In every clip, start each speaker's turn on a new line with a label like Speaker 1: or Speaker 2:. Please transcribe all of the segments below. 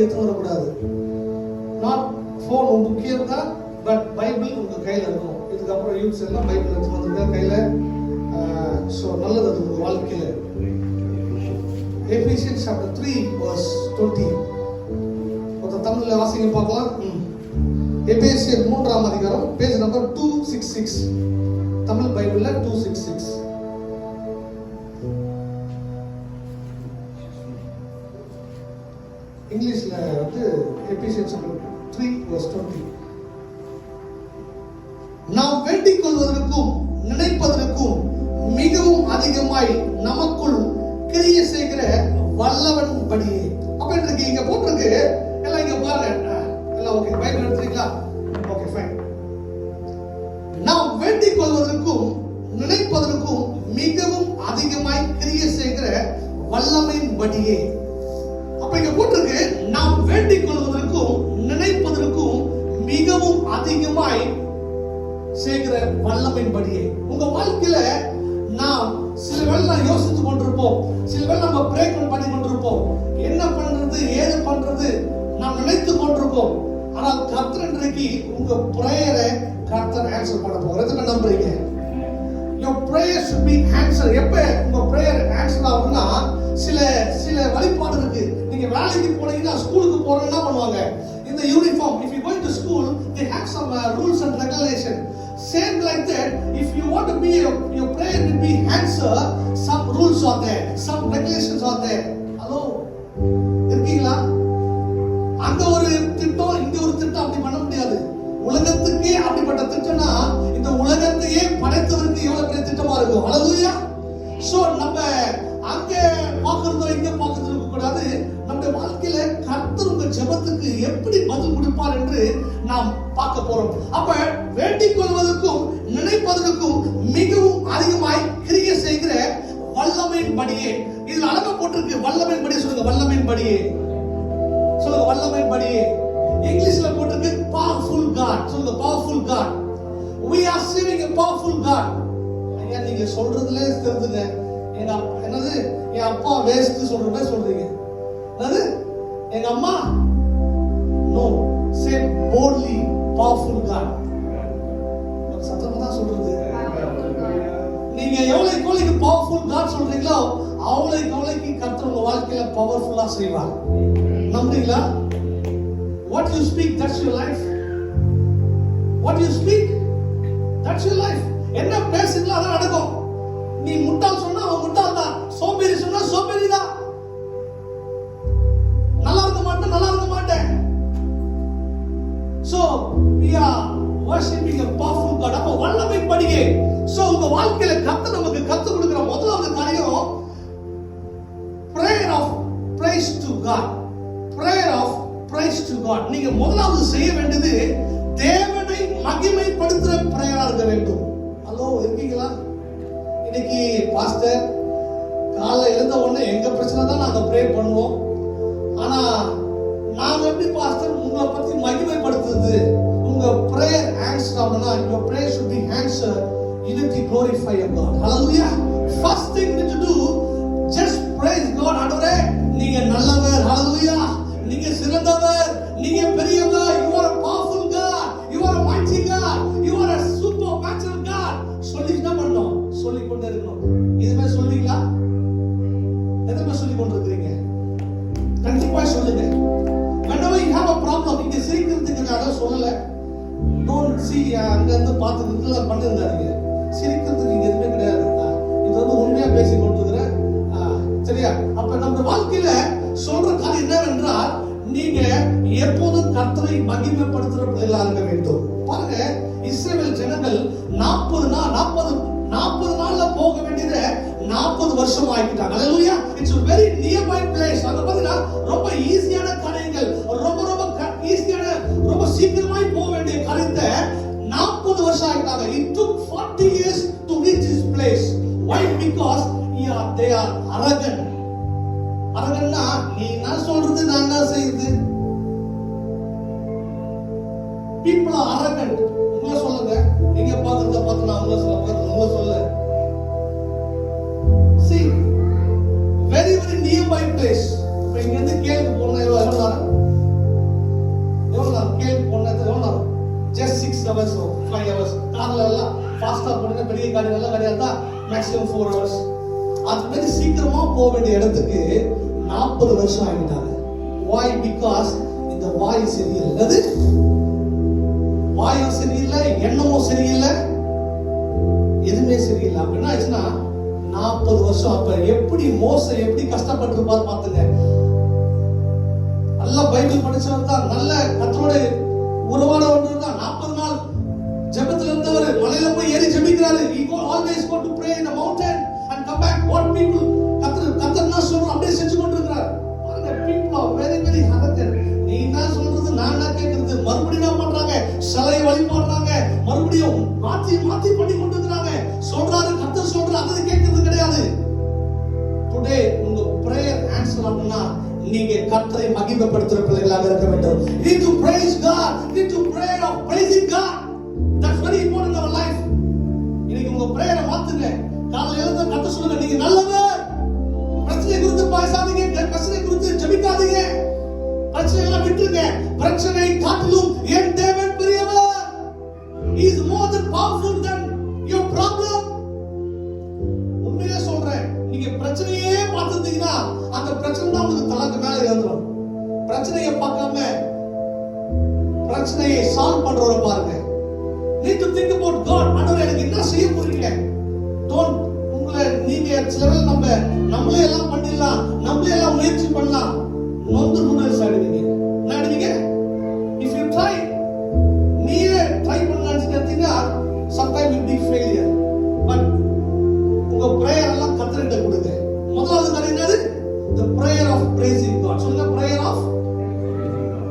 Speaker 1: எடுத்து வரக்கூடாது. Not phone உங்க புக்கே இருந்தா, பட் பைபிள் உங்க கையில இருக்கணும். இதுக்கப்புறம் யூஸ் எல்லாம் பைபிள் எடுத்து வந்துருக்க கையில. ஸோ நல்லது அது உங்க வாழ்க்கையில. எபிசியன்ஸ் சாப்டர் 3 verse 20. ஒரு தமிழ்ல வாசிங்க பார்க்கலாம். எபேசியர் 3ஆம் அதிகாரம், பேஜ் நம்பர் 266. தமிழ் பைபிள்ல 266. இங்கிலீஷ்ல வந்து எபிசியன்ஸ் 3 verse 20. நாம் வேண்டிக் கொள்வதற்கும் நினைப்பதற்கும் மிகவும் அதிகமாய் நமக்குள் கிரியை செய்கிற வல்லவன் படியே. அப்ப இன்றைக்கு இங்க போட்டிருக்கு, எல்லாம் இங்க பாருங்க. எல்லாம் ஓகே, பைபிள் எடுத்துறீங்களா? Okay, fine. நாம் வேண்டிக் கொள்வதற்கும் நினைப்பதற்கும் மிகவும் அதிகமாய் கிரியை செய்கிற வல்லமையின் படியே. அப்ப இங்க போட்டிருக்கு, நாம் வேண்டிக் கொள்வதற்கும் நினைப்பதற்கும் மிகவும் அதிகமாய் செய்கிற வல்லமையின் படியே. உங்க வாழ்க்கையில நாம் சில வேளை யோசித்து கொண்டிருப்போம், சில வேளை நம்ம பிரேக் பண்ணி கொண்டிருப்போம், என்ன பண்றது ஏது பண்றது நாம் நினைத்து கொண்டிருப்போம். ஆனால் கர்த்தர் இன்றைக்கு உங்க பிரேயரை கர்த்தர் ஆன்சர் பண்ண போகிறது. என்ன நம்புறீங்க? your prayer should be answered. எப்ப உங்க பிரேயர் ஆன்சர் ஆகும்னா, சில வழிபாடு இருக்கு. நீங்க வேலைக்கு போனீங்கன்னா, ஸ்கூலுக்கு போறீங்கன்னா என்ன பண்ணுவாங்க? இந்த uniform, if you going to school, they have some rules and regulation. Same like that, if you want to be your prayer will be answered, some rules are there, some regulations are there. Hello, இருக்கீங்களா? அங்க ஒரு திட்டம், இங்க ஒரு திட்டம், அப்படி பண்ண முடியாது. உலகத்துக்கே அப்படிப்பட்ட திட்டம்னா, இந்த உலகத்தையே படைத்தவருக்கு எவ்வளவு பெரிய திட்டமா இருக்கும். ஹல்லேலூயா. சோ நம்ம அங்க பார்க்கிறதோ இங்க பார்க்கிறது இருக்க கூடாது. நம்முடைய வாழ்க்கையில கர்த்தர் உங்க ஜெபத்துக்கு எப்படி பதில் கொடுப்பார் என்று நாம் பார்க்க போறோம். அப்ப வேண்டிக் கொள்வதற்கும் நினைப்பதற்கும் மிகவும் அதிகமாய் கிரியை செய்கிற வல்லமையின் படியே. இதுல அழகா போட்டிருக்கு, வல்லமையின் படியே. சொல்லுங்க, வல்லமையின் படியே. சொல்லுங்க, வல்லமையின் படியே. இங்கிலீஷ்ல போட்டிருக்கு powerful God. சொல்லுங்க, powerful God. We are serving a powerful God. ஐயா, நீங்க சொல்றதுல தெரிஞ்சுங்க. என்னது என் அப்பா வேஸ்ட் சொல்ற மாதிரி சொல்றீங்க. என்னது எங்க அம்மா? நோ, சே boldly powerful God. சத்தமா தான் சொல்றது. நீங்க எவ்வளவுக்கு powerful God சொல்றீங்களோ, அவ்வளவுக்கு கர்த்தர் உங்க வாழ்க்கையில பவர்ஃபுல்லா செய்வார். நம்புறீங்களா? What you speak, that's your life. What you speak, that's your life. என்ன பேசுறீங்களோ அதான் நடக்கும். நீ முட்டாள் சொன்னா அவன் முட்டாள் தான், சோம்பேறி சொன்னா சோம்பேறி தான், நல்லா இருக்க மாட்டேன். So we are worshiping a powerful God. அப்ப வல்லமை படியே. So உங்க வாழ்க்கையில கர்த்தர் நமக்கு கற்றுக் கொடுக்கிற முதலாவது காரியம் prayer of praise to God. Prayer of praise to God. நீங்க முதலாவது செய்ய வேண்டியது தேவனை மகிமைப்படுத்துற பிரேயரா இருக்க வேண்டும். ஹலோ, இருக்கீங்களா? இன்னைக்கு பாஸ்டர் காலைல எழுந்த உடனே எங்க பிரச்சனை தான் நாங்க ப்ரே பண்ணுவோம். ஆனா நாங்க எப்படி பாஸ்டர் உங்களை பத்தி மகிமைப்படுத்துறது? உங்க பிரேயர் ஆன்சர் ஆகணும்னா, your prayer should be answered. You need to glorify your God. Hallelujah. First thing you need to do, just praise God. ஆண்டவரே, நீங்க நல்லவர். Hallelujah. நீங்க சிறந்தவர், நீங்க பெரியவர். You are a powerful God, you are a mighty God, you are a supernatural God. சொல்லிட்டே பண்ணணும், சொல்லிக் கொண்டே இருக்கணும். இதுமே சொல்றீங்களா? எதுமே சொல்லிக் கொண்டிருக்கீங்க? கண்டிப்பா சொல்லுங்க. whenever you have a problem, இங்க சிரிக்கிறதுக்காக சொல்லல. don't see அங்க இருந்து பார்த்துக்கிட்டு பண்ணிருந்தாருங்க. சிரிக்கிறதுக்கு இங்க எதுவுமே கிடையாது. இது வந்து உண்மையா பேசி கொண்டிருக்கிறேன். சரியா? அப்ப நம்ம வாழ்க்கையில சொல்ற காரியம் என்னவென்றால், நீங்க எப்போதும் கர்த்தரை மகிமைப்படுத்துற பிள்ளைகளா இருக்க வேண்டும். பாருங்க, இஸ்ரவேல் ஜனங்கள் 40 நாள்ல போக வேண்டியதை 40 வருஷம் ஆக்கிட்டாங்க. ஹல்லேலூயா. It's a very nearby place. அங்க பாத்தீங்கன்னா ரொம்ப ஈஸியான காரியங்கள், ரொம்ப ஈஸியான, ரொம்ப சீக்கிரமாய் போக வேண்டிய காரியத்தை 40 வருஷம் ஆக்கிட்டாங்க. It took 40 years to reach this place. Why? Because they are arrogant. அரகன்னா, நீ என்ன சொல்றது நான் என்ன செய்யுது? people are arrogant. உங்களை சொல்லுங்க, நீங்க பாக்குறத பார்த்து நான் உங்களை சொல்ல. see, very very nearby place. இப்ப இங்க இருந்து கேள்வி போனா எவ்வளவு பெரிய காரியம் நல்ல காரியம் தான் மேக்ஸிமம் 4 hours. அது மாதிரி சீக்கிரமா போக வேண்டிய இடத்துக்கு 40 வருஷம் ஆகிட்டாங்க. Why? Because இந்த வாய் சரியில்லை, அது வாயும் சரியில்லை, எண்ணமும் சரியில்லை, எதுவுமே சரியில்லை. அப்படின்னா ஆச்சுன்னா 40 வருஷம். அப்ப எப்படி மோசே எப்படி கஷ்டப்பட்டிருப்பார் பார்த்துங்க. நல்ல பைபிள் படிச்சவர் தான், நல்ல கர்த்தரோட உறவாடவர் தான். 40 நாள் ஜெபத்துல இருந்தவர் மலையில போய் ஏறி ஜெபிக்கிறாரு. He always go to pray in the mountain and come back. What people கர்த்தர்னா சொல்றோம் அப்படியே செஞ்சு கொண்டிருக்கிறார். பாருங்க, people are very very arrogant. நீ என்ன சொல்றது நான் என்ன கேட்கிறது, மறுபடியும் என்ன பண்றாங்க, சிலை வழிபாடுறாங்க, மறுபடியும் மாத்தி மாத்தி பண்ணி கொண்டிருக்கிறாங்க. சொல்றாரு கர்த்தர் சொல்றாரு, அதை கேட்கிறது கிடையாது. டுடே உங்க பிரேயர் ஆன்சர் ஆகணும்னா நீங்க கர்த்தரை மகிமைப்படுத்துற பிள்ளைகளாக இருக்க வேண்டும். You need to praise God. You need to pray of praising God. That's very important in our life. இன்னைக்கு உங்க பிரேயரை மாத்துங்க. காலையில எழுந்து கர்த்தர் சொல்லுங்க, நீங்க நல்லவர். பிரச்சனை குறித்து பேசாதீங்க, பிரச்சனை குறித்து ஜெபிக்காதீங்க. பிரச்சனை எல்லாம் விட்டுருங்க. பிரச்சனை காட்டிலும் என் தேவன் பெரியவர். He is more than powerful than your problem. உண்மையிலே சொல்றேன், நீங்க பிரச்சனையே பார்த்துட்டீங்கன்னா அந்த பிரச்சனை தான் உங்களுக்கு தலைக்கு மேல ஏறும். பிரச்சனையை பார்க்காம பிரச்சனையை சால்வ் பண்றவரை பாருங்க. Need to think about God. ஆண்டவரே எனக்கு என்ன செய்ய போறீங்க? Don't உங்களை நீங்க சில வேளை நம்மளே எல்லாம் பண்ணிடலாம், நம்மளே எல்லாம் முயற்சி பண்ணலாம், நொந்து நூடுல்ஸ் ஆயிடுவீங்க. என்ன ஆயிடுவீங்க? If you try, நீயே ட்ரை பண்ணலாம்னு நினைச்சீங்கன்னா sometimes will be failure. But உங்க பிரேயர் எல்லாம் கர்த்தர்கிட்ட கொடுங்க. முதலாவது காரியம் என்னது? The prayer of praising God. சொல்லுங்க, prayer of.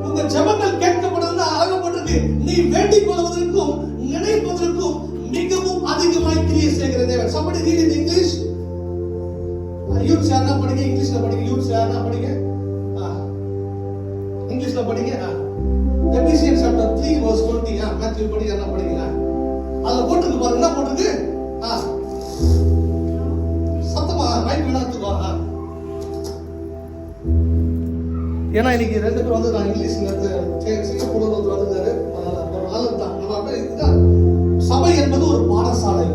Speaker 1: உங்க ஜெபங்கள் கேட்கப்படுதுன்னா அழகப்பட்டிருக்கு. நீ வேண்டிக் கொள்வதற்கும் நினைப்பதற்கும் மிகவும் அதிகமாய் கிரியை செய்கிற தேவன். Somebody read in English. Youths யாரா படிங்க, இங்கிலீஷ்ல படிங்க. யூத்ஸ் யாரா படிங்க, இங்கிலீஷ்ல படிங்க. எபிசியன்ஸ் சாப்டர் 3 verse 20. மேத்யூ படிங்க, யாரா படிங்க. அதுல போட்டுருக்கு பாருங்க, என்ன போட்டுருக்கு? சத்தமா மைக் விடாதுவா. ஏன்னா இன்னைக்கு 2 பேர் வந்து நான் இங்கிலீஷ்ல இருந்து சிங்கப்பூர்ல வந்து வந்தாரு. ஒரு ஆளு தான். சபை என்பது ஒரு பாடசாலை.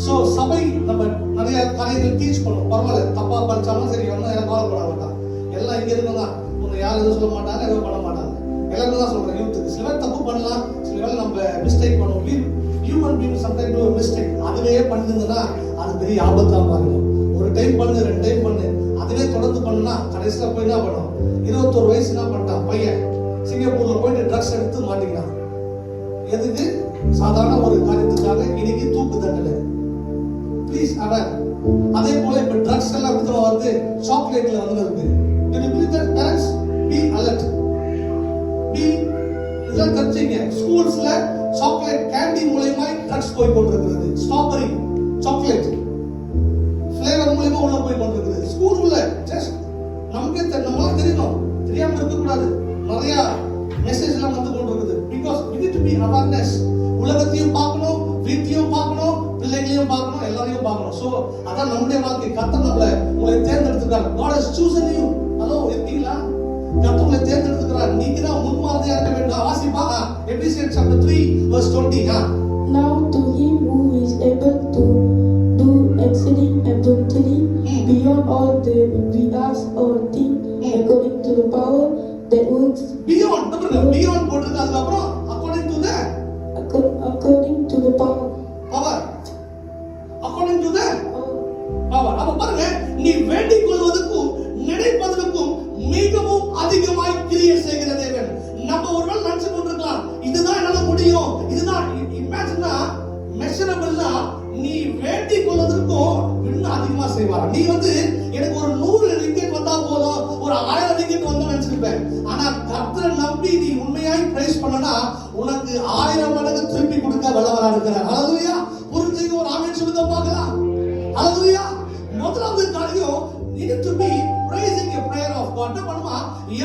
Speaker 1: சோ சபை நம்ம நிறைய காரியங்கள் டீச் பண்ணுவோம். பரவாயில்ல, தப்பா படிச்சாலும் சரி, ஒன்னும் எனக்கு கவலைப்பட வேண்டாம். எல்லாம் இங்க இருக்குதான். உங்களை யாரும் எதுவும் சொல்ல மாட்டாங்க, எதுவும் பண்ண மாட்டாங்க. எல்லாரும் தான் சொல்றேன், யூத்துக்கு சில பேர் தப்பு பண்ணலாம், சில பேர் நம்ம மிஸ்டேக் பண்ணுவோம். Human being sometime to mistake. அதுவே பண்ணுதுன்னா அது பெரிய ஆபத்தா மாறிடும். ஒரு டைம் பண்ணு, 2 டைம் பண்ணு, அதுவே தொடர்ந்து பண்ணுனா கடைசியில போய் என்ன பண்ணும்? 21 வயசு என்ன பண்ணிட்டான் பையன், சிங்கப்பூர்ல போயிட்டு ட்ரக்ஸ் எடுத்து மாட்டிக்கிறான். எதுக்கு? சாதாரண ஒரு காரியத்துக்காக இன்னைக்கு தூக்கு தண்டனை. ப்ளீஸ் அவர். அதே போல இப்ப ட்ரக்ஸ் எல்லாம் விதமா வந்து சாக்லேட்ல வந்து இருக்கு. Parents be alert. இதெல்லாம் தெரிஞ்சுங்க. ஸ்கூல்ஸ்ல சாக்லேட் கேண்டி மூலமா ட்ரக்ஸ் போய் கொண்டிருக்கிறது. ஸ்ட்ராபெரி சாக்லேட் ஃபிளேவர் மூலமா உள்ள போய் கொண்டிருக்கிறது. ஸ்கூல்ல ஜஸ்ட் நமக்கு நம்மளாம் தெரியணும், தெரியாம இருக்க கூடாது. நிறைய மெசேஜ் எல்லாம் வந்து கொண்டிருக்குது. Because we need to be awareness. உலகத்தையும் பார்க்கணும், வீட்டையும் பார்க்கணும், பிள்ளைகளையும் பார்க்கணும், எல்லாரையும் பார்க்கணும். சோ அதான் நம்முடைய வாழ்க்கை. கர்த்தர் உங்களை தேர்ந்தெடுத்துக்கிறார். God has chosen you. Hello, இருக்கீங்களா? கர்த்தர் உங்களை தேர்ந்தெடுத்துக்கிறார். நீங்க தான் முன்மாதிரியா இருக்க வேண்டும். வாசிப்பாங்க எபிசியன்ஸ் chapter 3 verse 20.
Speaker 2: Now to him who is able to do exceeding abundantly beyond all that we ask or think, according to the power that works.
Speaker 1: Beyond போட்டுருக்கு. அதுக்கப்புறம் according to the power. According to the power. அப்ப பாருங்க, நீ வேண்டிக் கொள்வதற்கும் நினைப்பதற்கும் மிகவும் அதிகமாய் கிரியை செய்கிற தேவன். நம்ம ஒருவேளை நினைச்சு கொண்டிருக்கலாம், இதுதான் என்னால முடியும், இதுதான் இமேஜினா மெஷரபிள்னா, நீ வேண்டிக் கொள்வதற்கும் இன்னும் அதிகமா செய்வார். நீ வந்து எனக்கு ஒரு 100 ரிங்கெட் வந்தா போதும், ஒரு 1000 ரிங்கெட் வந்தா நினைச்சிருப்பேன். ஆனா கர்த்தரை நம்பி நீ உண்மையாய் பிரைஸ் பண்ணனா உனக்கு 1000 மடங்கு திருப்பி கொடுக்க வல்லவரா இருக்கிறார். ஹalleluya. புரிஞ்சுங்க, ஒரு ஆமென் சொல்லுங்க பார்க்கலாம். ஹalleluya. முதலாவது காரியம், you need to be praising a prayer of God. என்ன பண்ணுமா?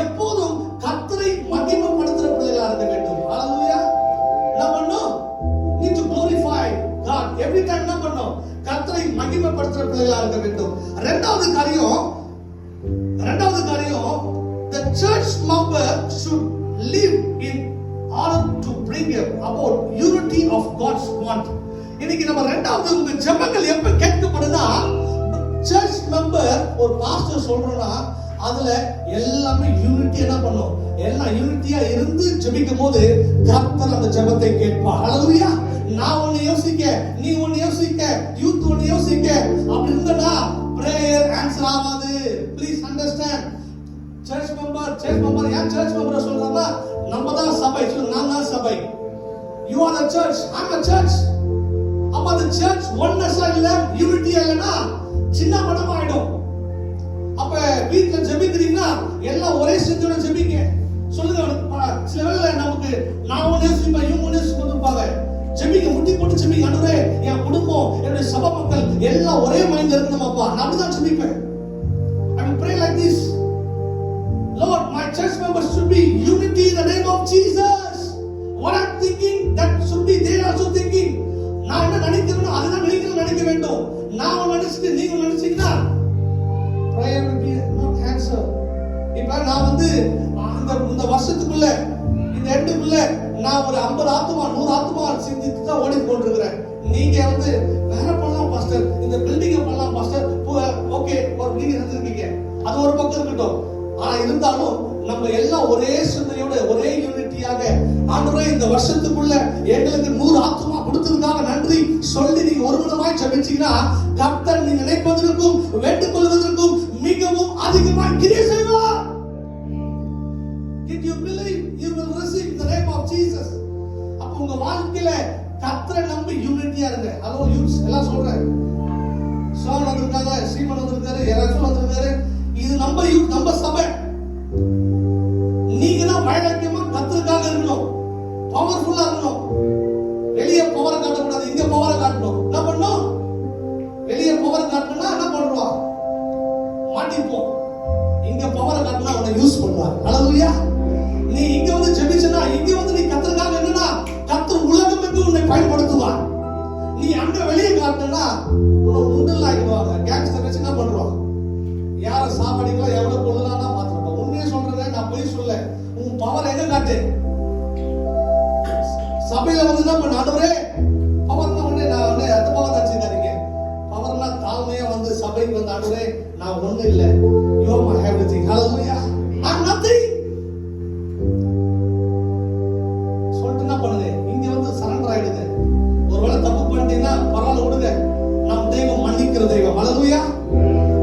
Speaker 1: எப்போதும் கர்த்தரை மகிமைப்படுத்துற பிள்ளைகளா இருக்க வேண்டும். ஹalleluya. என்ன பண்ணணும்? need to glorify God every time. என்ன பண்ணணும்? கர்த்தரை மகிமைப்படுத்துற பிள்ளைகளா இருக்க வேண்டும். இரண்டாவது காரியம், the church member should live in order to bring about unity of God's want. இன்னைக்கு நம்ம ரெண்டாவது உங்க ஜெபங்கள் எப்ப கேட்கப்படுதா, சர்ச் மெம்பர் ஒரு பாஸ்டர் சொல்றோம்னா அதுல எல்லாமே யூனிட்டி என்ன பண்ணும், எல்லாம் யூனிட்டியா இருந்து ஜெபிக்கும் போது கர்த்தர் அந்த ஜெபத்தை கேட்பார். ஹalleluya. நான் ஒன்னு யோசிக்க, நீ ஒன்னு யோசிக்க, யூத் ஒன்னு யோசிக்க, அப்படி இருந்தா பிரேயர் ஆன்சர் ஆகாது. Please understand. சர்ச் மெம்பர் ஏன் சர்ச் மெம்பர் சொல்றாங்க, நம்ம தான் சபை. நான் தான் சபை. You are the church, I am the church. அப்ப அந்த சர்ச் ஒன்னஸா இல்ல, யூனிட்டி இல்லனா சின்ன படம் ஆயிடும். அப்ப வீட்ல ஜெபிக்கிறீங்கன்னா எல்லாம் ஒரே சிந்தனை ஜெபிங்க. சொல்லுங்க, சில வேளை நமக்கு நான் ஒன்னே சிம்பா இவங்க ஒன்னே சிம்பா ஜெபிங்க, முட்டி போட்டு ஜெபிங்க. ஆண்டவரே, என் குடும்பம், என்னுடைய சபை மக்கள் எல்லாம் ஒரே மைண்ட்ல இருக்கணும்ப்பா. நான் அப்படிதான் ஜெபிப்பேன். I will pray like this. Lord, my church members should be unity in the name of Jesus. What I'm thinking, that should be they also thinking. நான் என்ன நினைக்கிறேனோ அதுதான் நீங்களும் நினைக்க வேண்டும். நான் நினைச்சிட்டு நீங்க நினைச்சீங்கன்னா prayer will be not answer. இப்ப நான் இந்த வருஷத்துக்குள்ள இந்த எண்டுக்குள்ள நான் ஒரு 50 ஆத்துமா 100 ஆத்துமா சிந்தித்து தான் ஓடி கொண்டிருக்கிறேன். நீங்க வேற பண்ணலாம் பாஸ்டர், இந்த பில்டிங் பண்ணலாம் பாஸ்டர், ஓகே ஒரு நீங்க இருந்திருக்கீங்க, அது ஒரு பக்கம் இருக்கட்டும். ஆனா இருந்தாலும் நம்ம எல்லாம் ஒரே சிந்தனையோட ஒரே யூனிட்டியாக ஆண்டவரே இந்த வருஷத்துக்குள்ள எங்களுக்கு 100 ஆத்துமா கொடுத்ததுக்காக நன்றி சொல்லி நீங்க ஒருமனமாய் ஜெபிச்சீங்கன்னா கர்த்தர் நீ நினைப்பதற்கும் வேண்டிக் கொள்வதற்கும் மிகவும் அதிகமாக கிரியை செய்வார். Did you believe you will receive in the name of Jesus? அப்ப உங்க வாழ்க்கையில கர்த்தரை நம்பி யூனிட்டியா இருங்க. ஹலோ யூஸ் எல்லாம் சொல்றேன். சோன் வந்திருக்காங்க, சீமன் வந்திருக்காரு, யாராச்சும் வந்திருக்காரு. இது நம்ம சபை. நீங்க தான் வைராக்கியமா கர்த்தருக்காக இருக்கணும், பவர்ஃபுல்லா இருக்கணும். வெளியே பவரை காட்டக்கூடாது, இங்க பவரை காட்டணும். என்ன பண்ணணும்? வெளியே பவரை காட்டணும்னா என்ன பண்றோம்? மாட்டிப்போம். இங்க பவரை காட்டினா அவனை யூஸ் பண்ணுவார். ஹalleluya. நீ இங்க ஜெபிச்சனா இங்க நீ கர்த்தருக்காக என்னன்னா கர்த்தர் உலகமெங்கும் உன்னை பயன்படுத்துவார். நீ அங்க வெளியே காட்டினா உன்னை முண்டல் ஆகிடுவாங்க. கேங்ஸ்டர் வச்சு என்ன பண்றோம்? யார சாவடிக்கலாம், எவ்வளவு கொள்ளலாம் தான் பாத்துறோம். உண்மையே சொல்றேன், நான் போய் சொல்ல. உன் பவர் எங்க காட்டு? சபையில என்ன பண்ண, ஆண்டவரே பவர்னா உடனே நான் அந்த பவர் தான் செய்தாருங்க. பவர்னா தாழ்மையா சபைக்கு ஆண்டவரே நான் ஒண்ணு இல்ல, you are my everything. Hallelujah. I'm nothing. சொல்லிட்டு என்ன பண்ணுங்க, இங்க சரண்டர் ஆயிடுங்க. ஒருவேளை தப்பு பண்ணிட்டீங்கன்னா பரவாயில்ல விடுங்க. நம்ம தெய்வம் மன்னிக்கிற தெய்வம். Hallelujah.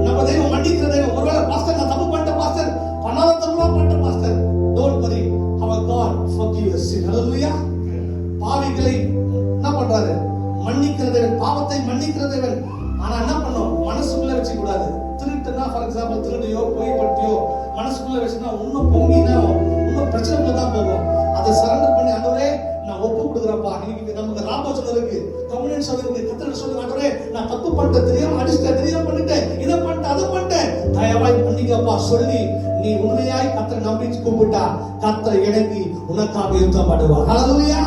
Speaker 1: நம்ம தெய்வம் மன்னிக்கிற தெய்வம். ஒருவேளை பாஸ்டர் நான் தப்பு பண்ணிட்டேன் பாஸ்டர், பண்ணாத தப்புலாம் பண்ணிட்டேன் pastor, don't worry, our God forgive us. Hallelujah. பாவிகளை என்ன பண்றாரு? மன்னிக்கிற தேவன், பாவத்தை மன்னிக்கிற தேவன். ஆனா என்ன பண்ணும்? மனசுக்குள்ள வச்சு கூடாது. திருட்டுனா ஃபார் எக்ஸாம்பிள் திருடியோ பொய் பட்டியோ மனசுக்குள்ள வச்சுனா இன்னும் பொங்கினா இன்னும் பிரச்சனைக்குள்ள தான் போகும். அதை சரண்டர் பண்ணி ஆண்டவரே நான் ஒப்பு கொடுக்குறேன்ப்பா. இன்னைக்கு நமக்கு ராபோஜனம் இருக்கு, கம்யூனியன் சொல்லிருக்கு, கர்த்தர் சொல்லுங்க ஆண்டவரே நான் தப்பு பண்ணிட்டேன், தெரியாம அடிச்சிட்டேன், தெரியாம பண்ணிட்டேன், இதை பண்ணிட்டேன், அதை பண்ணிட்டேன், தயவாய் பண்ணிக்கப்பா சொல்லி நீ உண்மையாய் கர்த்தரை நம்பி கூப்பிட்டா கர்த்தர் இறங்கி உனக்காக யுத்தப்படுவார். ஹalleluya.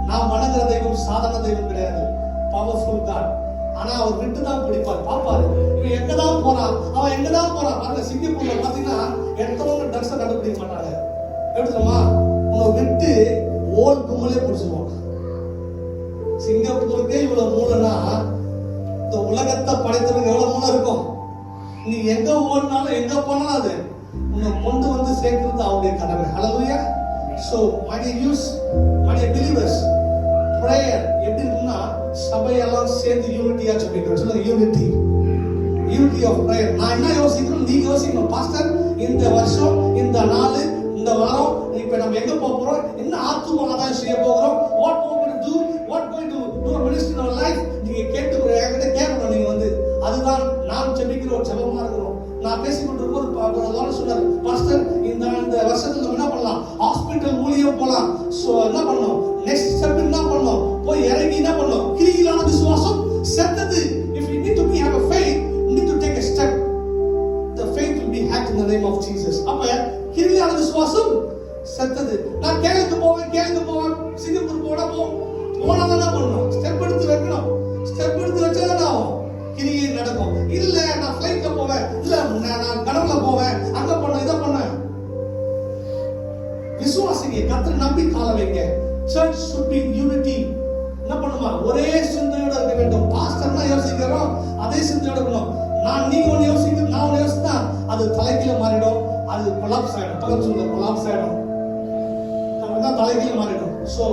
Speaker 1: நான் வணங்குற தெய்வம் சாதாரண தெய்வம் கிடையாது, பவர்ஃபுல் காட். ஆனா அவர் விட்டு தான் பிடிப்பார், பாப்பாரு இவன் எங்கதான் போறான், அவன் எங்கதான் போறான். பாருங்க சிங்கப்பூர்ல பாத்தீங்கன்னா எத்தனை ட்ரக்ஸை கண்டுபிடிக்க மாட்டாங்க. எப்படி தெரியுமா? உன்னை விட்டு ஓல் கும்பலே பிடிச்சிருவாங்க. சிங்கப்பூருக்கே இவ்வளவு மூலனா இந்த உலகத்தை படைத்தவங்க எவ்வளவு மூலம் இருக்கும். நீ எங்க ஓடினாலும் எங்க போனாலும் அது உன்னை கொண்டு சேர்க்கிறது அவருடைய கடமை. ஹalleluya. So my dear youth, my dear believers, prayer எப்படி இருக்குன்னா சபையெல்லாம் சேர்ந்து யூனிட்டியா ஜெபிக்கிறோம். சொல்லுங்க யூனிட்டி, யூனிட்டி ஆஃப் prayer. நான் என்ன யோசிக்கிறேன், நீங்க யோசிக்கணும். பாஸ்டர் இந்த வருஷம் இந்த நாள் இந்த வாரம் இப்ப நம்ம எங்க போறோம், என்ன ஆத்தும ஆதாயம் செய்ய போறோம், what we going to do, what going to do a ministry in our life. நீங்க என்கிட்ட கேட்கணும். நீங்க அதுதான் நான் ஜெபிக்கிற ஒரு ஜெபமா இருக்கணும். நான் பேசிக்கிட்டு இருக்கும்போது சொன்னார், பாஸ்டர் இந்த வருஷத்துல நம்ம என்ன பண்ணலாம், ஹாஸ்பிட்டல் ஊழியம் போலாம். சோ என்ன பண்ணணும், நெக்ஸ்ட் ஸ்டெப் என்ன பண்ணணும், போய் இறங்கி என்ன பண்ணணும், கிரியிலான விசுவாசம் செத்தது. If you need to have a faith, you need to take a step. The faith will be hacked in the name of Jesus. அப்ப கிரியிலான விசுவாசம் செத்தது. நான் கேளுக்கு போவேன், சிங்கப்பூர் போனா என்ன பண்ணணும், ஸ்டெப் எடுத்து வைக்கணும். ஸ்டெப் எடுத்து வச்சாதான் ஆகும், கிரியை நடக்கும். இல்ல நான் ஃளைட்ல போவேன், இல்ல நான் கடவுள போவேன், அங்க பண்ண இத பண்ண. விசுவாசிங்க, கர்த்தரை நம்பி கால வைங்க. Church should be unity. என்ன பண்ணுமா? ஒரே சிந்தையோட இருக்க வேண்டும். பாஸ்டர்னா யோசிக்கிறோம், அதே சிந்தையோட இருக்கணும். நீங்க ஒண்ணு யோசிக்க, நான் ஒண்ணு யோசித்தா அது தலைகீழ மாறிடும், அது கொலாப்ஸ் ஆயிடும். பக்கத்து சொல்ல கொலாப்ஸ் ஆயிடும், தான் தலைகீழ மாறிடும். So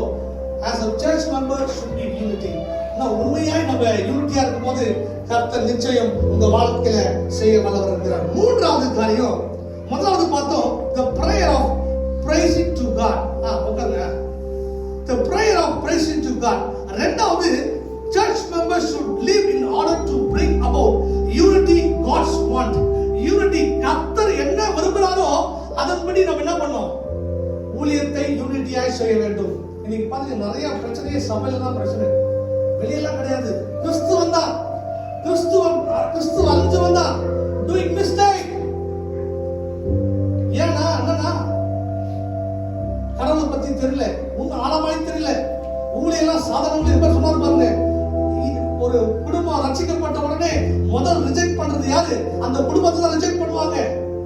Speaker 1: as a church member should be unity. நான் உண்மையாய் நம்ம யூனிட்டியா இருக்கும்போது கர்த்தர் நிச்சயம் உங்க வாழ்க்கையில செய்ய வல்லவர் இருக்கிறார். மூன்றாவது காரியம், முதலாவது பார்த்தோம் the prayer of praising to God. உட்காருங்க. The prayer of praising to God. இரண்டாவது, church members should live in order to bring about unity God's want. Unity, கர்த்தர் என்ன விரும்புகிறாரோ அதன்படி நம்ம என்ன பண்ணோம்? ஊழியத்தை யூனிட்டியாய் செய்ய வேண்டும். இன்னைக்கு பாருங்க, நிறைய பிரச்சனையே சபையில தான் பிரச்சனை, வெளியெல்லாம் கிடையாது. கிறிஸ்து வந்தா, கிறிஸ்து அழிஞ்சு வந்தா doing mistake. ஏன்னா என்னன்னா கடவுளை பத்தி தெரியல, உங்க ஆழமாய் தெரியல. ஊழியெல்லாம் சாதாரண இருப்ப சொன்னார் பாருங்க. ஒரு குடும்பம் ரட்சிக்கப்பட்ட உடனே முதல் ரிஜெக்ட் பண்றது யாரு? அந்த குடும்பத்தை தான் ரிஜெக்ட் பண்ணுவாங்க.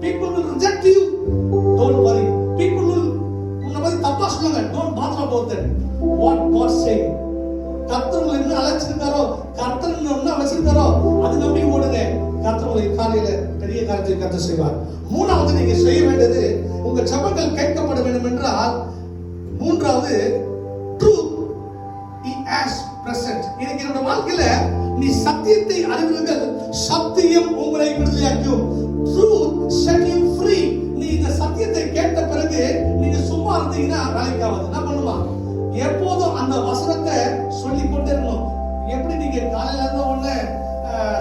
Speaker 1: People will reject you. Don't worry. People will உன்னை பத்தி தப்பா சொல்லுங்க. Don't bother about that. What God saying. கர்த்தர் உங்களை என்ன அழைச்சிருக்காரோ, கர்த்தர் என்ன வச்சிருக்காரோ அது நம்பி ஓடுங்க. கர்த்தர் உங்களை காலையில பெரிய காரியத்தை கர்த்தர் செய்வார். மூணாவது, நீங்க செய்ய வேண்டியது, உங்க ஜெபங்கள் கேட்கப்பட வேண்டும் என்றால், மூன்றாவது, truth as present. இன்னைக்கு என்னோட வாழ்க்கையில நீ சத்தியத்தை அறிவீர்கள், சத்தியம் உங்களை விடுதலையாக்கும். Truth set you free. நீ இந்த சத்தியத்தை கேட்ட பிறகு நீங்க சும்மா இருந்தீங்கன்னா வேலைக்கு ஆகாது. என்ன பண்ணுமா? எப்போதும் அந்த வசனத்தை சொல்லிக் கொண்டே இருக்கணும். எப்படி நீங்க காலையில இருந்த உடனே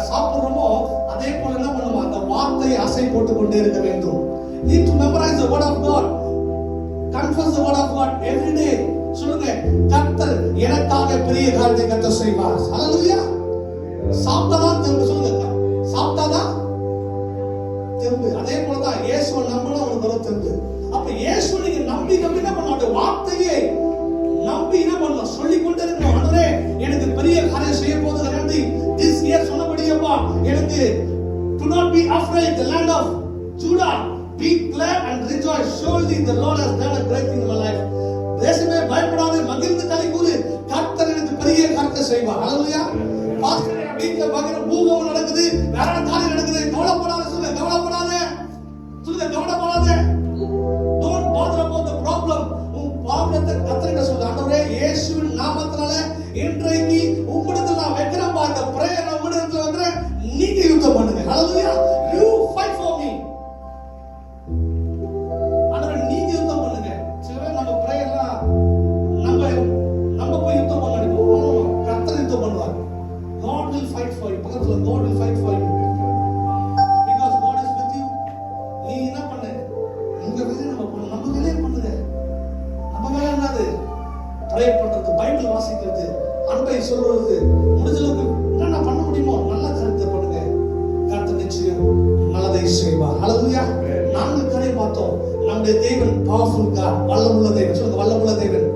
Speaker 1: சாப்பிடுறோமோ அதே போல என்ன பண்ணுமா? அந்த வார்த்தையை அசை போட்டுக் கொண்டே இருக்க வேண்டும். Need to memorize the word of God. Confess the word of God every day. சொல்லுங்க, கர்த்தர் எனக்காக பெரிய காரியத்தை கர்த்தர் செய்வார். ஹalleluya. சாப்பிட்டாதான் தெம்பு. சொல்லுங்க, சாப்பிட்டாதான் தெம்பு. அதே போலதான் இயேசுவை நம்பினா உங்களுக்கு வரும் தெம்பு. அப்ப இயேசுவை நீங்க நம்பி என்ன பண்ணணும்? வார்த்தையை நம்பி என்ன பண்ணணும்? சொல்லிக் கொண்டே இருக்கணும். ஆண்டவரே, எனக்கு பெரிய காரியம் செய்ய போகுது நன்றி. this year சொன்னபடியப்பா எனக்கு do not be afraid, the land of Judah, be glad and rejoice, surely the Lord has done a great thing in my life. தேசமே பயப்படாதே, மகிழ்ந்து களிகூரு, கர்த்தர் எனக்கு பெரிய காரியத்தை செய்வார். ஹalleluya. பாஸ்டர் வீட்ல பகர பூகம்பம் நடக்குது, வேற காரியம் நடக்குது, கவலைப்படாத. சொல்லுங்க, கவலைப்படாத. சொல்லுங்க, கவலைப்படாத. don't bother about the problem. உன் ப்ராப்ளத்தை கர்த்தரிடம் சொல்லு. ஆண்டவரே, இயேசுவின் நாமத்தினால இன்றைக்கு உம்மிடத்தில் நான் வைக்கிறேன் பாருங்க, பிரேயர் நான் உம்மிடத்தில் வைக்கிறேன், நீங்க யுத்தம் பண்ணுங்க. ஹalleluya. you fight for me. ஆண்டவரே, நீங்க யுத்தம் பண்ணுங்க. சில பேர் நம்ம பிரேயர்லாம் நம்ம போய் யுத்தம் பண்ண நினைப்போம். கர்த்தர் யுத்தம் பண்ணுவார். God will fight for you. பக்கத்துல God will fight for you. Because God is with you. நீ என்ன பண்ணு? உங்க வேலையை நம்ம பண்ணணும். நம்ம வேலையை பண்ணுங்க. நம்ம வேலை என்னது? ப்ரே பண்றது, பைபிள் வாசிக்கிறது, அன்பை சொல்றது, முடிஞ்சளவுக்கு என்ன பண்ண முடியுமோ நல்ல காரியத்தை பண்ணுங்க. கர்த்தர் நிச்சயம் நல்லதை செய்வார். ஹalleluya. 4 காரியம் பார்த்தோம். நம்முடைய தேவன் பவர்ஃபுல் God, வல்லமுள்ள தேவன். சொல்லுங்க, வல்லமுள்ள தேவன்.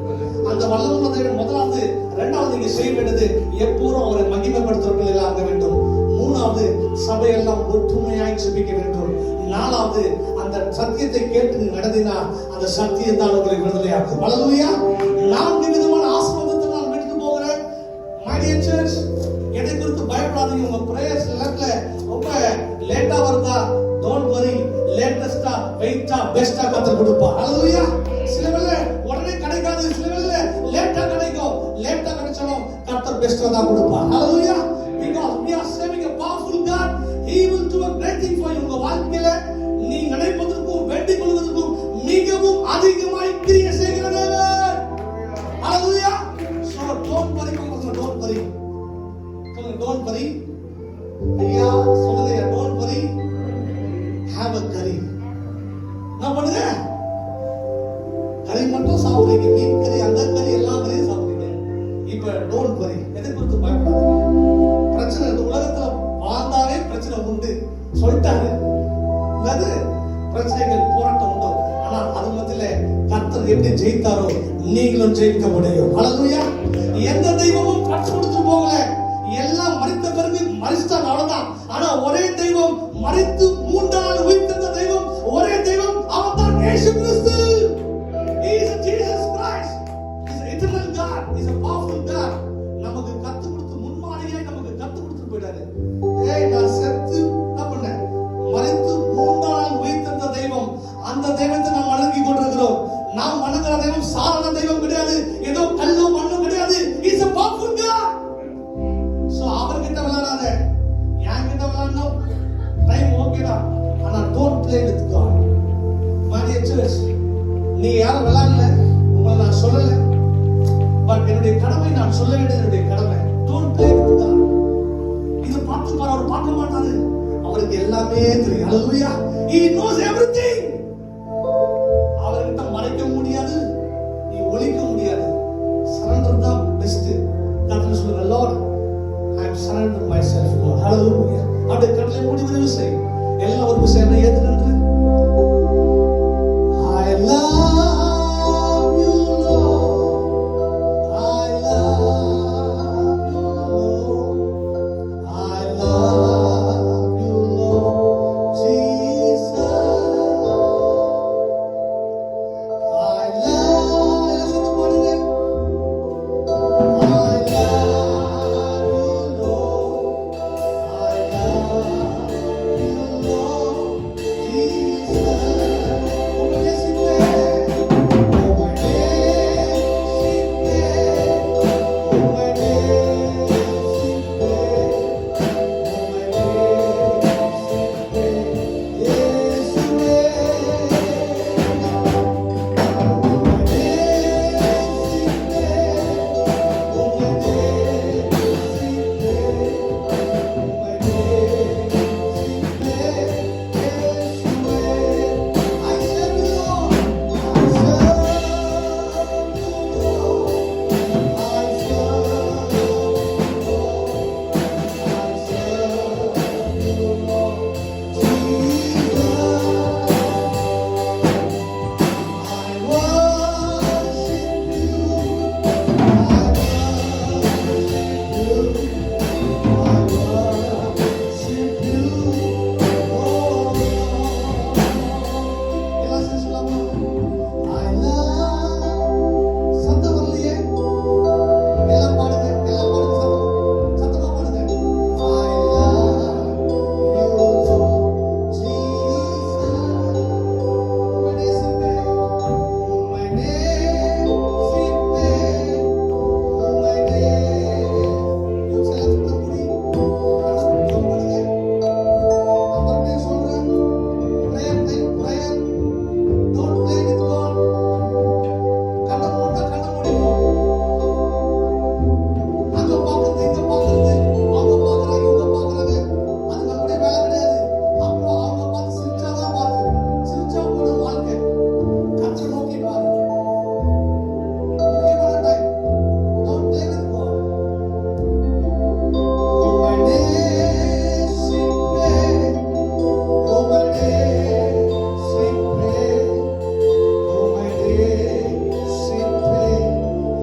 Speaker 1: அந்த வல்லமுள்ள தேவன் முதலாவது. இரண்டாவது, நீங்க செய்ய வேண்டியது எப்போதும் அவரை மகிமைப்படுத்துவர்கள் ஆக வேண்டும். மூணாவது, சபையெல்லாம் ஒற்றுமையாய் ஜெபிக்க வேண்டும். நாலாவது, அந்த சத்தியத்தை கேட்டு நீ நடந்தினா அந்த சத்தியம் தான் உங்களை விடுதலையாக்கும். ஹalleluya. 4 விதமான ஆசீர்வாதத்தை நான் எடுத்து போகிறேன். My dear church, எதை குறித்து பயப்படாதீங்க. உங்க பிரேயர்ஸ் லெவல்ல ரொம்ப லேட்டா வருதா, don't worry, லேட்டஸ்டா, வெயிட்டா, பெஸ்டா கர்த்தர் கொடுப்பார். ஹalleluya. சில வேளை உடனே கிடைக்காது, சில வேளை லேட்டா கிடைக்கும். லேட்டா கிடைச்சாலும் கர்த்தர் பெஸ்டா தான் கொடுப்பார். ஹalleluya. Because we are serving a powerful God, he will do a great thing for you. உங்க வாழ்க்கையில நீ நினைப்பதற்கும் வேண்டிக் கொள்வதற்கும் மிகவும் அதிகமாய் கிரியை செய்கிற தேவன். ஹalleluya. So don't worry, don't worry. சொல்லுங்க, don't worry. ஐயா சொல்லுங்க, don't worry, have a curry. என்ன பண்ணுங்க? கறி மட்டும் சாப்பிடுறீங்க, மீன் கறி, அந்த கறி, எல்லா கறியும் சாப்பிடுறீங்க. இப்ப டோன்ட் வரி. எதை குறித்து பயப்படாதீங்க. பிரச்சனை இந்த உலகத்துல வாழ்ந்தாவே பிரச்சனை உண்டு சொல்லிட்டாரு. அது பிரச்சனைகள், போராட்டம் உண்டு. ஆனா அது மத்தியில கர்த்தர் எப்படி ஜெயித்தாரோ நீங்களும் ஜெயிக்க முடியும். ஹalleluya. எந்த தெய்வமும் கற்று கொடுத்து போகல. எல்லாம் மரித்த பிறகு மரிச்சிட்டாங்க, அவ்வளவுதான். ஆனா ஒரே தெய்வம் மரித்து 3 நாள் உயிர்த்தெழுந்த தெய்வம், ஒரே தெய்வம், அவர் தான் இயேசு கிறிஸ்து. He is Jesus Christ. He is an eternal God. He is a powerful God. நாம் வணங்குற தெய்வம் சாதாரண தெய்வம் கிடையாது. ஏதோ கல்லும் மண்ணும் கிடையாது. He is a powerful God. So அவர்கிட்ட விளையாடாத, என்கிட்ட விளையாடணும். டைம் ஓகேடா, ஆனா don't play with God. My dear church, நீ யாரும் விளையாடல, உங்களை நான் சொல்லல, பட் என்னுடைய கடமை நான் சொல்ல வேண்டியது என்னுடைய கடமை. Don't play with God. இது பாட்டு பாட அவர் பார்க்க மாட்டாரு, அவருக்கு எல்லாமே தெரியும். ஹalleluya. He knows everything. அவர்கிட்ட மறைக்க முடியாது, நீ ஒளிக்க முடியாது. சரண்டர் தான் பெஸ்ட். கர்த்தர் சொல்லுங்க, Lord, I am surrendered myself, Lord. Hallelujah. அப்படியே கண்களை மூடி விரிவு செய். எல்லாம் ஒரு விஷயம் ஏத்து நின்று I love you, Lord. I love you, Lord. I love you, Lord Jesus. I love, எல்லாம் சேர்ந்து பாடுங்க. I love you, Lord. I love you, Lord Jesus. உம்மை நேசிப்பேன், உம்மை நேசிப்பேன், உம்மை நேசிப்பேன்,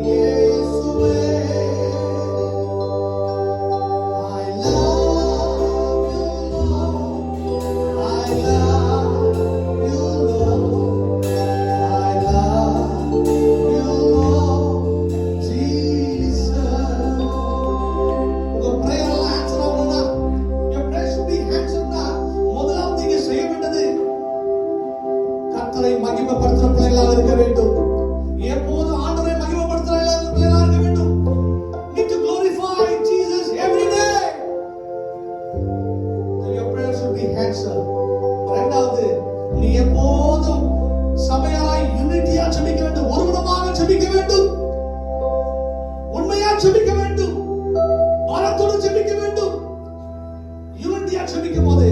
Speaker 1: இயேசுவே. மகிமைப்படுத்துற பிள்ளைகளாக இருக்க வேண்டும். எப்போதும் ஆண்டவரை மகிமைப்படுத்துற பிள்ளைகளாக இருக்க வேண்டும். Need to glorify Jesus every day. Your prayers should be answered. இரண்டாவது, நீ எப்போதும் சபையாராய் யூனிட்டியா ஜெபிக்க வேண்டும், ஒருமனமாக ஜெபிக்க வேண்டும், உண்மையா ஜெபிக்க வேண்டும், பலத்தோடு ஜெபிக்க வேண்டும். யூனிட்டியா ஜெபிக்கும் போது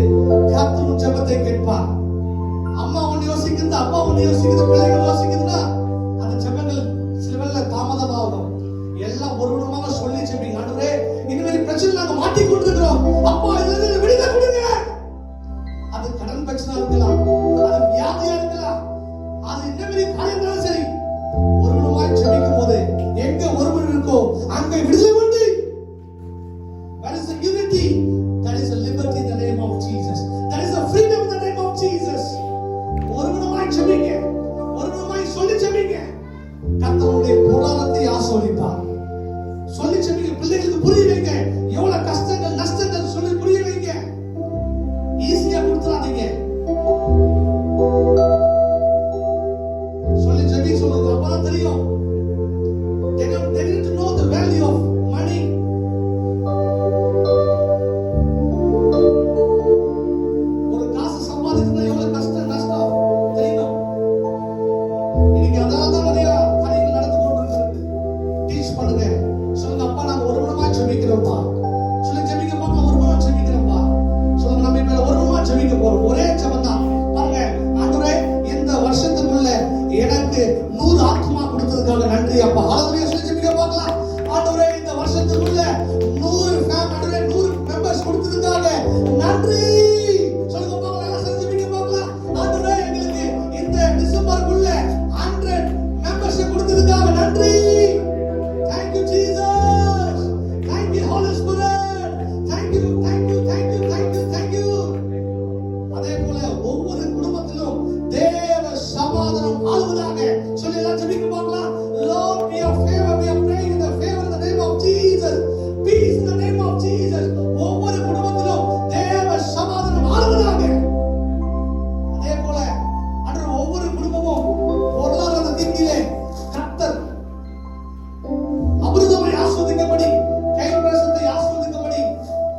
Speaker 1: கர்த்தர் ஜெபத்தை கேட்பார். அம்மா ஒன்னு யோசிக்குது, அப்பா ஒன்னு யோசிக்குது, பிள்ளைகள் யோசிக்குதுன்னா அந்த ஜெபங்கள் சில வேளை தாமதமாகும். எல்லாம் ஒருவனமாக சொல்லி ஜெபிங்க. ஆண்டவரே, இனிமேல் பிரச்சனை நாங்க மாட்டிக்கொண்டிருக்கிறோம், அப்பா இதுல இருந்து விடுதலை கொடுங்க. அது கடன் பிரச்சனை இருக்கலாம், அது வியாதியா இருக்கலாம், அது இன்னும் காரியங்களும் சரி, ஒருவனமாய் ஜெபிக்கும் போது எங்க ஒருவன் இருக்கோ அங்க விடுதலை உண்டு. That is the unity, that is the liberty in the name of Jesus, that is the freedom in the name of Jesus. ஒருவனமாய் ஜெபிங்க, ஒருவன் இன்னைக்கு அதனால தான் நிறைய காரியங்கள் நடந்து கொண்டிருக்கிறது. டீச் பண்ணுங்க. சொல்லுங்க, அப்பா நாங்க ஒரு மனமா ஜெபிக்கிறோம்ப்பா. சொல்லுங்க, ஜெபிக்க பார்க்கலாம், ஒரு மனமா ஜெபிக்கிறோம்ப்பா. சொல்லுங்க, நம்ம இப்ப ஒரு மனமா ஜெபிக்க போறோம். ஒரே ஜெபம் தான். பாருங்க, ஆண்டவரே இந்த வருஷத்துக்குள்ள எனக்கு 100 ஆத்மா கொடுத்ததுக்காக நன்றி அப்பா. ஹalleluya. சொல்லி ஜெபிக்க பார்க்கலாம். ஆண்டவரே இந்த வருஷத்துக்குள்ள 100 ஃபேமிலி, 100 மெம்பர்ஸ் கொடுத்ததுக்காக நன்றி. சொல்லுங்க பார்க்கலாம், எல்லாம் சொல்லி ஜெபிக்க பார்க்கலாம். ஆண்டவரே எங்களுக்கு இந்த டிசம்பருக்குள்ள 100 மெம்பர்ஸ் கொடுத்ததுக்காக நன்றி. Thank you Jesus. Thank you Holy Spirit. Thank you, thank you, thank you, thank you, thank you. அதே போல ஒவ்வொரு குடும்பத்திலும் தேவ சமாதானம் ஆளுவதாக சொல்லி எல்லாம் ஜெபிக்க பார்க்கலாம். Lord, we are favor, we are praying in the favor in the name of Jesus. Peace in the name of Jesus. ஒவ்வொரு குடும்பத்திலும் தேவ சமாதானம் ஆளுவதாக. அதே போல அன்று ஒவ்வொரு குடும்பமும் பொருளாதார தீங்கிலே கர்த்தர் அபிருதமாய் ஆசீர்வதிக்கப்படி, கைப்பிரசத்தை ஆசீர்வதிக்கப்படி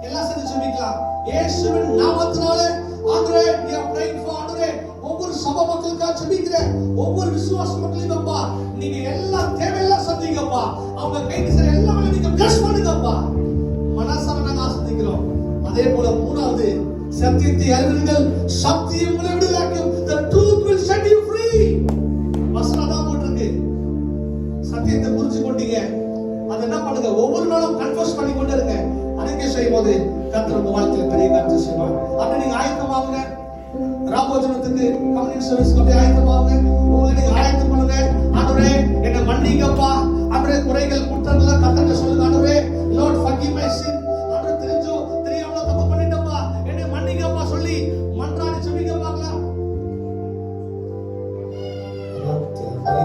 Speaker 1: எல்லாம் சேர்ந்து ஜெபிக்கலாம். இயேசுவின் நாமத்தினாலே ஆண்டவரே, we are praying for ஆண்டவரே ஒவ்வொரு சபை மக்களுக்காக ஜெபிக்கிற ஒவ்வொரு விசுவாச மக்களையும் அப்பா நீங்க எல்லா தேவையெல்லாம் சந்திங்கப்பா. அவங்க கைக்கு சரி எல்லாமே நீங்க bless பண்ணுங்கப்பா. மனசார நாங்க ஆசீர்வதிக்கிறோம். அதே போல மூணாவது, சத்தியத்தை அறிவீர்கள், சத்தியம் உங்களை விடுதலையாக்கும். The truth will set you free. வசனம் தான் போட்டிருக்கு. சத்தியத்தை புரிஞ்சு கொண்டீங்க, அதை என்ன பண்ணுங்க, ஒவ்வொரு நாளும் கன்ஃபஸ் பண்ணி கொண்டே இருங்க. அன்னைக்கே செய்யும் போது கர்த்தர் உங்க வாழ்க்கையில பெரிய காரியத்தை செய்வார். அப்ப நீங்க ஆயத்தமாகுங்க. ராபோஜனத்துக்கு கம்யூனிட்டி சர்வீஸ் அப்படியே ஆயத்தமாகுங்க. உங்களை நீங்க ஆயத்தம் பண்ணுங்க. ஆண்டவரே என்னை மன்னிங்கப்பா. ஆண்டவரே குறைகள் குற்றங்களை கர்த்தர்ட்ட சொல்லுங்க. ஆண்டவரே Lord forgive my sin. ஆண்டவரே தெரிஞ்சோ தெரியாமலோ தப்பு பண்ணிட்டப்பா, என்னை மன்னிங்கப்பா சொல்லி மன்றாடி ஜெபிக்க பார்க்கலாம். ரத்தமே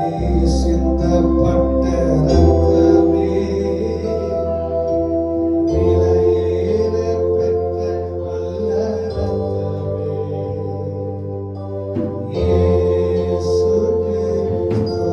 Speaker 1: சிந்தப்பட்ட ரத்தமே, விலையேற பெற்ற நல்ல ரத்தமே, இயேசு கிறிஸ்து